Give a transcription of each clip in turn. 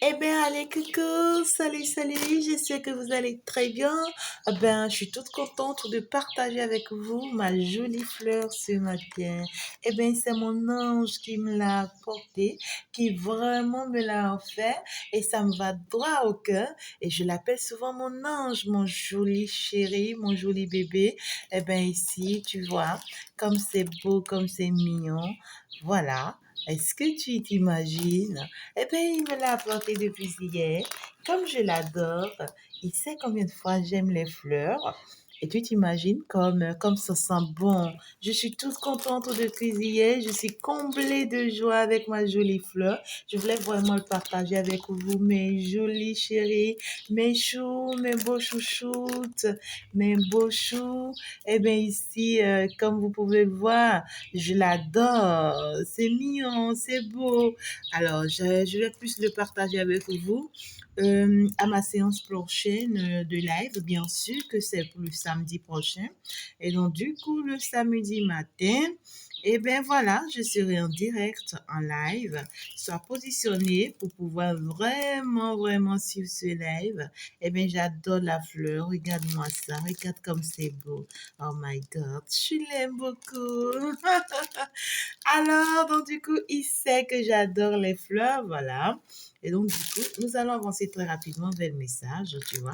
Eh bien, allez, coucou, salut, salut, j'espère que vous allez très bien. Je suis toute contente de partager avec vous ma jolie fleur ce matin. C'est mon ange qui me l'a apporté, qui vraiment me l'a offert et ça me va droit au cœur. Et je l'appelle souvent mon ange, mon joli chéri, mon joli bébé. Ici, tu vois, comme c'est beau, comme c'est mignon. Voilà. Est-ce que tu t'imagines? Il me l'a apporté depuis hier. Comme je l'adore, il sait combien de fois j'aime les fleurs. Et tu t'imagines comme ça sent bon. Je suis toute contente depuis hier. Je suis comblée de joie avec ma jolie fleur. Je voulais vraiment le partager avec vous, mes jolis chéris, mes choux, mes beaux chouchoutes, mes beaux choux. Ici, comme vous pouvez le voir, je l'adore. C'est mignon, c'est beau. Alors, je vais plus le partager avec vous à ma séance prochaine de live, bien sûr que c'est pour le samedi prochain. Et donc, du coup, le samedi matin, voilà, je serai en direct, en live. Sois positionné pour pouvoir vraiment, vraiment suivre ce live. J'adore la fleur. Regarde-moi ça. Regarde comme c'est beau. Oh my God, je l'aime beaucoup. Alors, donc du coup, il sait que j'adore les fleurs, voilà. Et donc, du coup, nous allons avancer très rapidement vers le message, tu vois.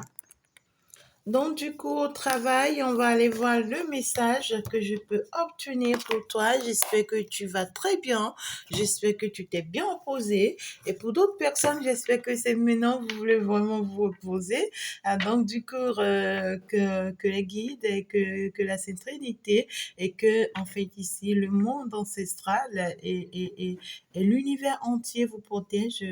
Donc, du coup, au travail, on va aller voir le message que je peux obtenir pour toi. J'espère que tu vas très bien. J'espère que tu t'es bien reposé. Et pour d'autres personnes, j'espère que c'est maintenant que vous voulez vraiment vous reposer. Donc, du coup, que les guides et que la Sainte Trinité et que, en fait, ici, le monde ancestral et l'univers entier vous protège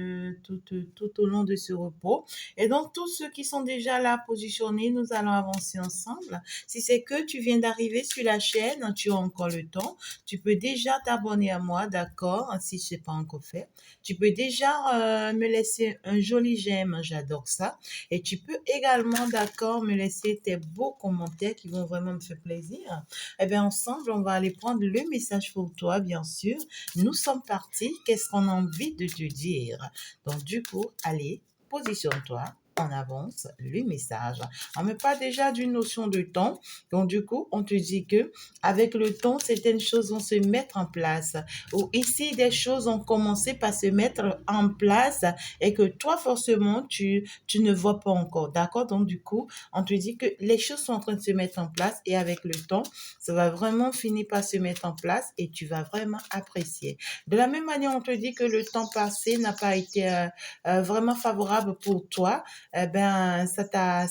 tout au long de ce repos. Et donc, tous ceux qui sont déjà là positionnés, nous allons avancer ensemble. Si c'est que tu viens d'arriver sur la chaîne, tu as encore le temps. Tu peux déjà t'abonner à moi, d'accord, si ce n'est pas encore fait. Tu peux déjà me laisser un joli j'aime, j'adore ça. Et tu peux également, d'accord, me laisser tes beaux commentaires qui vont vraiment me faire plaisir. Ensemble, on va aller prendre le message pour toi, bien sûr. Nous sommes partis. Qu'est-ce qu'on a envie de te dire? Donc, du coup, allez, positionne-toi, on avance le message. On met pas déjà d'une notion de temps. Donc, du coup, on te dit que avec le temps, certaines choses vont se mettre en place. Ou ici, des choses ont commencé par se mettre en place et que toi, forcément, tu ne vois pas encore. D'accord? Donc, du coup, on te dit que les choses sont en train de se mettre en place et avec le temps, ça va vraiment finir par se mettre en place et tu vas vraiment apprécier. De la même manière, on te dit que le temps passé n'a pas été vraiment favorable pour toi, ça t'a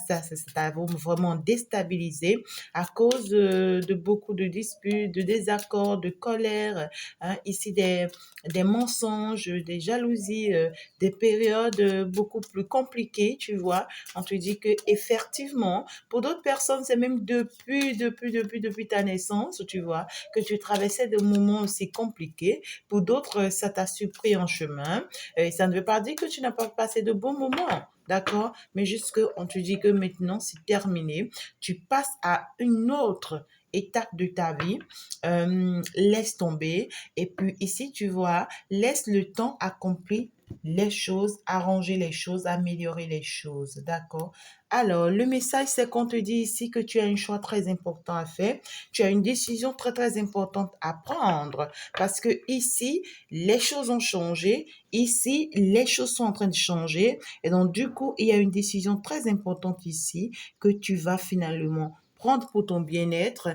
vraiment déstabilisé à cause de beaucoup de disputes, de désaccords, de colère, hein, ici des mensonges, des jalousies, des périodes beaucoup plus compliquées, tu vois. On te dit que effectivement, pour d'autres personnes, c'est même depuis ta naissance, tu vois, que tu traversais des moments aussi compliqués. Pour d'autres, ça t'a surpris en chemin. Ça ne veut pas dire que tu n'as pas passé de bons moments, d'accord? Mais juste qu'on te dit que maintenant, c'est terminé. Tu passes à une autre étape de ta vie, laisse tomber. Et puis ici, tu vois, laisse le temps accomplir les choses, arranger les choses, améliorer les choses, d'accord? Alors, le message, c'est qu'on te dit ici que tu as un choix très important à faire. Tu as une décision très, très importante à prendre parce que ici, les choses ont changé. Ici, les choses sont en train de changer. Et donc, du coup, il y a une décision très importante ici que tu vas finalement prendre pour ton bien-être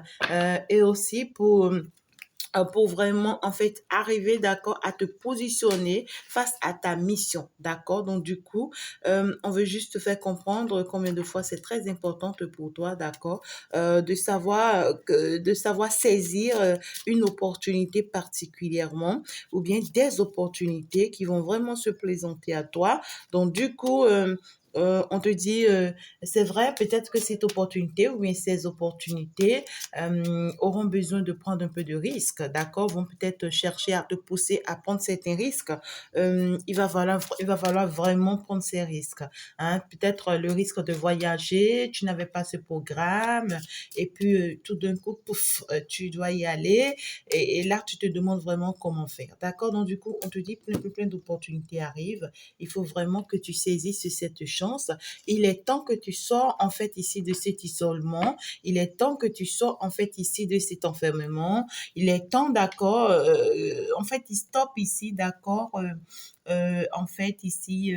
et aussi pour vraiment en fait arriver d'accord à te positionner face à ta mission, d'accord. Donc du coup on veut juste te faire comprendre combien de fois c'est très important pour toi, d'accord, de savoir saisir une opportunité particulièrement ou bien des opportunités qui vont vraiment se présenter à toi. Donc du coup on te dit, c'est vrai, peut-être que cette opportunité ou bien ces opportunités auront besoin de prendre un peu de risques, d'accord, vont peut-être chercher à te pousser à prendre certains risques. Il va falloir vraiment prendre ces risques. Hein. Peut-être le risque de voyager, tu n'avais pas ce programme, et puis tout d'un coup, pouf, tu dois y aller, et là, tu te demandes vraiment comment faire. D'accord? Donc, du coup, on te dit plein d'opportunités arrivent. Il faut vraiment que tu saisisses cette chance. Il est temps que tu sors, en fait, ici de cet isolement. Il est temps que tu sors, en fait, ici de cet enfermement. Il est temps, d'accord, en fait, il stoppe ici, d'accord, en fait, ici,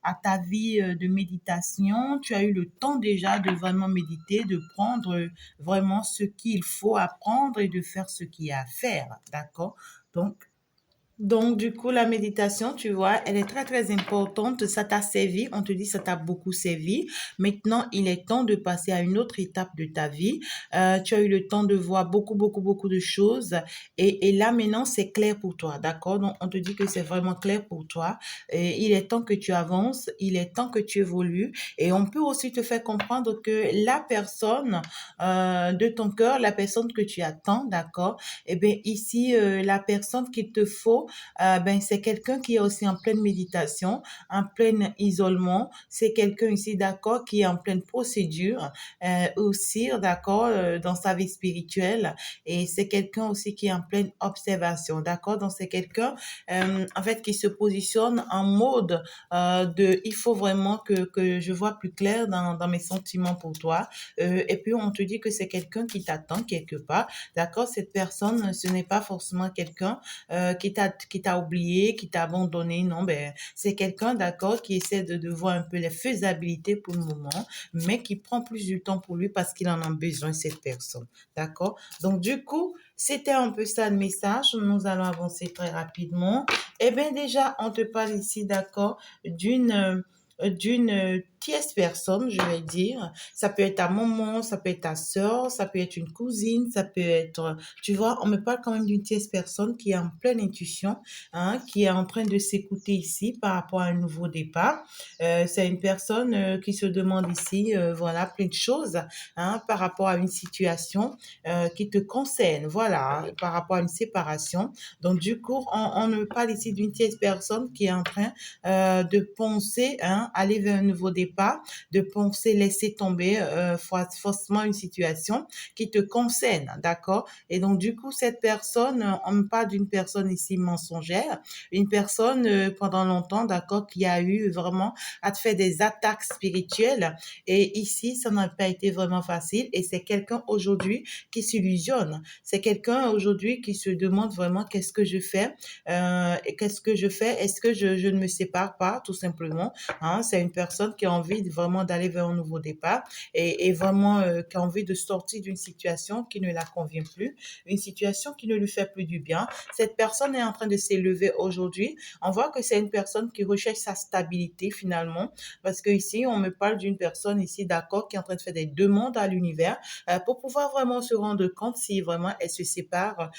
à ta vie de méditation. Tu as eu le temps déjà de vraiment méditer, de prendre vraiment ce qu'il faut apprendre et de faire ce qu'il y a à faire, d'accord? Donc, du coup, la méditation, tu vois, elle est très importante. Ça t'a servi, on te dit ça t'a beaucoup servi. Maintenant, il est temps de passer à une autre étape de ta vie. Tu as eu le temps de voir beaucoup de choses. Et là, maintenant, c'est clair pour toi, d'accord? Donc, on te dit que c'est vraiment clair pour toi. Et il est temps que tu avances, il est temps que tu évolues. Et on peut aussi te faire comprendre que la personne de ton cœur, la personne que tu attends, d'accord? Eh bien, ici, la personne qu'il te faut, ben, c'est quelqu'un qui est aussi en pleine méditation, en plein isolement. C'est quelqu'un ici, d'accord, qui est en pleine procédure, aussi, d'accord, dans sa vie spirituelle. Et c'est quelqu'un aussi qui est en pleine observation, d'accord. Donc, c'est quelqu'un, en fait, qui se positionne en mode il faut vraiment que je vois plus clair dans mes sentiments pour toi. Et puis, on te dit que c'est quelqu'un qui t'attend quelque part, d'accord. Cette personne, ce n'est pas forcément quelqu'un qui t'a oublié, qui t'a abandonné. Non, ben, c'est quelqu'un, d'accord, qui essaie de voir un peu les faisabilités pour le moment, mais qui prend plus du temps pour lui parce qu'il en a besoin, cette personne. D'accord? Donc, du coup, c'était un peu ça le message. Nous allons avancer très rapidement. Eh bien, déjà, on te parle ici, d'accord, d'une tierce personne, je vais dire. Ça peut être ta maman, ça peut être ta sœur, ça peut être une cousine, ça peut être, tu vois, on me parle quand même d'une tierce personne qui est en pleine intuition, hein, qui est en train de s'écouter ici par rapport à un nouveau départ. C'est une personne qui se demande ici, voilà, plein de choses, hein, par rapport à une situation qui te concerne, voilà, hein, par rapport à une séparation. Donc, du coup, on me parle ici d'une tierce personne qui est en train de penser, hein, aller vers un nouveau départ, de penser laisser tomber forcément une situation qui te concerne, d'accord? Et donc, du coup, cette personne, on me parle d'une personne ici mensongère, une personne pendant longtemps, d'accord, qui a eu vraiment à te faire des attaques spirituelles. Et ici, ça n'a pas été vraiment facile. Et c'est quelqu'un aujourd'hui qui s'illusionne. C'est quelqu'un aujourd'hui qui se demande vraiment qu'est-ce que je fais, qu'est-ce que je fais, est-ce que je ne me sépare pas, tout simplement. Hein? C'est une personne qui a envie vraiment d'aller vers un nouveau départ et vraiment qui a envie de sortir d'une situation qui ne la convient plus, une situation qui ne lui fait plus du bien. Cette personne est en train de s'élever aujourd'hui. On voit que c'est une personne qui recherche sa stabilité finalement, parce que ici, on me parle d'une personne ici, d'accord, qui est en train de faire des demandes à l'univers pour pouvoir vraiment se rendre compte si vraiment elle se sépare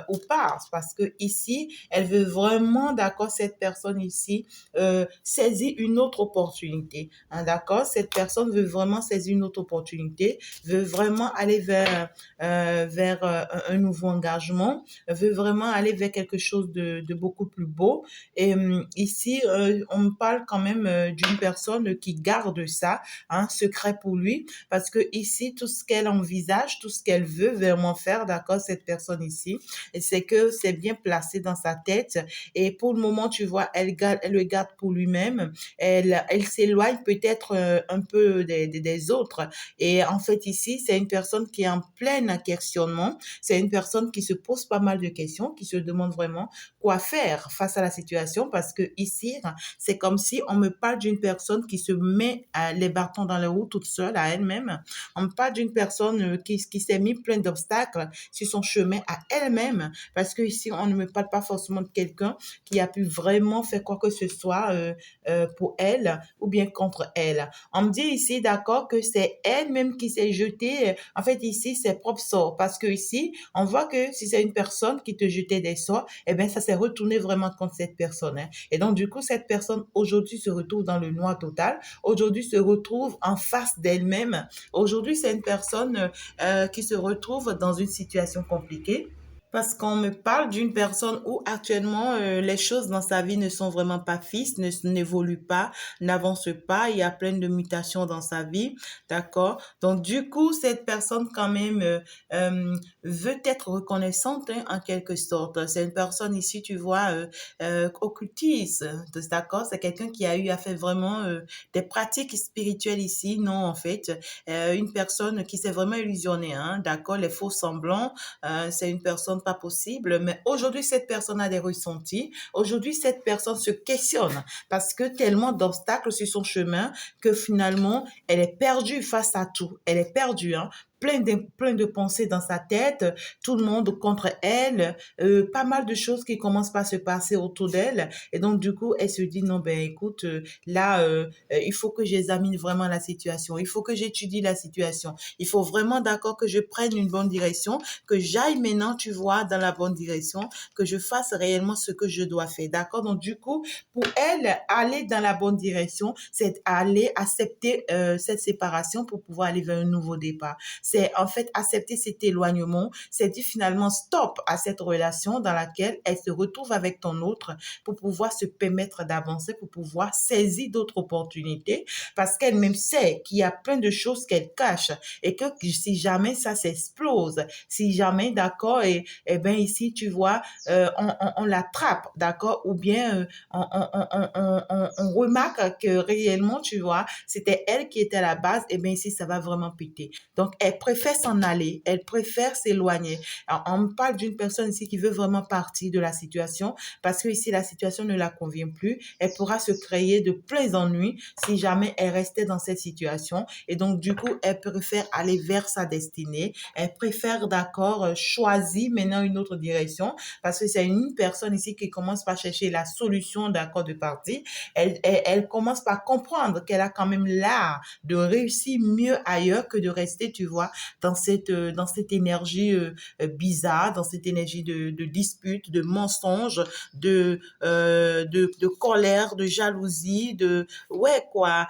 ou pas. Parce que ici, elle veut vraiment, d'accord, cette personne ici, saisir une autre opportunité. Hein, d'accord? Cette personne veut vraiment saisir une autre opportunité, veut vraiment aller vers un nouveau engagement, veut vraiment aller vers quelque chose de beaucoup plus beau. Et ici, on me parle quand même d'une personne qui garde ça, hein, secret pour lui, parce que ici, tout ce qu'elle envisage, tout ce qu'elle veut vraiment faire, d'accord, cette personne ici, c'est que c'est bien placé dans sa tête. Et pour le moment, tu vois, elle le garde pour lui-même. Elle s'éloigne peut-être un peu des autres. Et en fait, ici, c'est une personne qui est en plein questionnement. C'est une personne qui se pose pas mal de questions, qui se demande vraiment quoi faire face à la situation, parce que ici, c'est comme si on me parle d'une personne qui se met les bâtons dans les roues toute seule à elle-même. On me parle d'une personne qui s'est mis plein d'obstacles sur son chemin à elle-même, parce que ici, on ne me parle pas forcément de quelqu'un qui a pu vraiment faire quoi que ce soit pour elle ou bien contre elle. On me dit ici, d'accord, que c'est elle-même qui s'est jetée, en fait, ici, ses propres sorts. Parce que ici, on voit que si c'est une personne qui te jetait des sorts, eh bien, ça s'est retourné vraiment contre cette personne, hein. Et donc, du coup, cette personne, aujourd'hui, se retrouve dans le noir total. Aujourd'hui, se retrouve en face d'elle-même. Aujourd'hui, c'est une personne qui se retrouve dans une situation compliquée. Parce qu'on me parle d'une personne où actuellement les choses dans sa vie ne sont vraiment pas fixes, n'évoluent pas, n'avancent pas, il y a plein de mutations dans sa vie, d'accord? Donc du coup, cette personne quand même veut être reconnaissante, hein, en quelque sorte. C'est une personne ici, tu vois, occultiste, d'accord? C'est quelqu'un qui a eu à faire vraiment des pratiques spirituelles ici, non en fait. Une personne qui s'est vraiment illusionnée, hein, d'accord? Les faux semblants, c'est une personne pas possible, mais aujourd'hui, cette personne a des ressentis. Aujourd'hui, cette personne se questionne parce que tellement d'obstacles sur son chemin que finalement, elle est perdue face à tout. Elle est perdue, hein. Plein de pensées dans sa tête, tout le monde contre elle, pas mal de choses qui commencent par se passer autour d'elle. Et donc, du coup, elle se dit, non, ben écoute, là, il faut que j'examine vraiment la situation. Il faut que j'étudie la situation. Il faut vraiment, d'accord, que je prenne une bonne direction, que j'aille maintenant, tu vois, dans la bonne direction, que je fasse réellement ce que je dois faire. D'accord? Donc, du coup, pour elle, aller dans la bonne direction, c'est aller accepter cette séparation pour pouvoir aller vers un nouveau départ. C'est en fait accepter cet éloignement, c'est dire finalement stop à cette relation dans laquelle elle se retrouve avec ton autre pour pouvoir se permettre d'avancer, pour pouvoir saisir d'autres opportunités, parce qu'elle-même sait qu'il y a plein de choses qu'elle cache et que si jamais ça s'explose, si jamais, d'accord, et ben ici, tu vois, on l'attrape, d'accord, ou bien on remarque que réellement, tu vois, c'était elle qui était à la base, et bien ici, ça va vraiment péter. Donc, elle préfère s'en aller, elle préfère s'éloigner. Alors, on me parle d'une personne ici qui veut vraiment partir de la situation parce que ici, la situation ne la convient plus. Elle pourra se créer de pleins ennuis si jamais elle restait dans cette situation. Et donc, du coup, elle préfère aller vers sa destinée. Elle préfère, d'accord, choisir maintenant une autre direction parce que c'est une personne ici qui commence par chercher la solution, d'accord, de partir. Elle commence par comprendre qu'elle a quand même l'art de réussir mieux ailleurs que de rester, tu vois, dans cette énergie bizarre, dans cette énergie de dispute, de mensonge, de colère, de jalousie, ouais, quoi,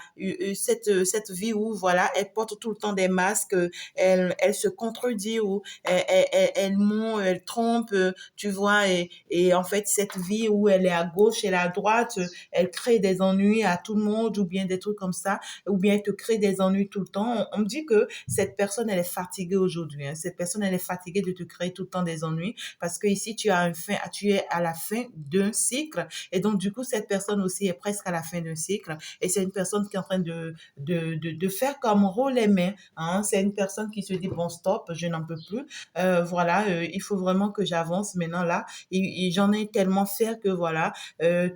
cette vie où, voilà, elle porte tout le temps des masques, elle se contredit ou elle ment, elle trompe, tu vois, et en fait, cette vie où elle est à gauche et à droite, elle crée des ennuis à tout le monde ou bien des trucs comme ça, ou bien elle te crée des ennuis tout le temps. On me dit que cette personne, elle est fatiguée aujourd'hui, hein. Cette personne, elle est fatiguée de te créer tout le temps des ennuis parce que ici, tu es à la fin d'un cycle et donc, du coup, cette personne aussi est presque à la fin d'un cycle et c'est une personne qui est en train de faire comme rôle les mains, hein. C'est une personne qui se dit, bon, stop, je n'en peux plus. Voilà, il faut vraiment que j'avance maintenant là. Et j'en ai tellement fait que voilà,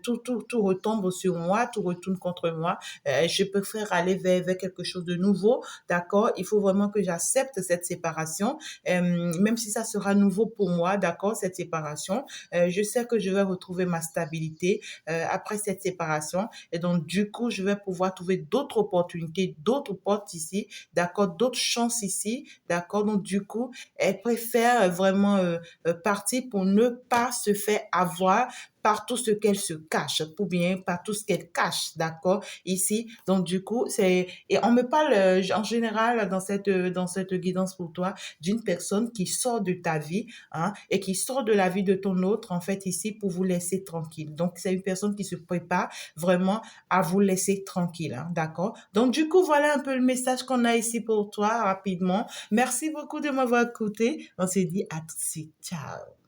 tout retombe sur moi, tout retourne contre moi. Je préfère aller vers quelque chose de nouveau, d'accord? Il faut vraiment que j'accepte cette séparation, même si ça sera nouveau pour moi, d'accord, cette séparation. Je sais que je vais retrouver ma stabilité après cette séparation et donc du coup, je vais pouvoir trouver d'autres opportunités, d'autres portes ici, d'accord, d'autres chances ici, d'accord? Donc du coup, elle préfère vraiment partir pour ne pas se faire avoir par tout ce qu'elle se cache, ou bien par tout ce qu'elle cache, d'accord, ici. Donc, du coup, et on me parle en général dans cette guidance pour toi d'une personne qui sort de ta vie, hein, et qui sort de la vie de ton autre, en fait, ici, pour vous laisser tranquille. Donc, c'est une personne qui se prépare vraiment à vous laisser tranquille, hein, d'accord? Donc, du coup, voilà un peu le message qu'on a ici pour toi, rapidement. Merci beaucoup de m'avoir écouté. On se dit à tout de suite. Ciao.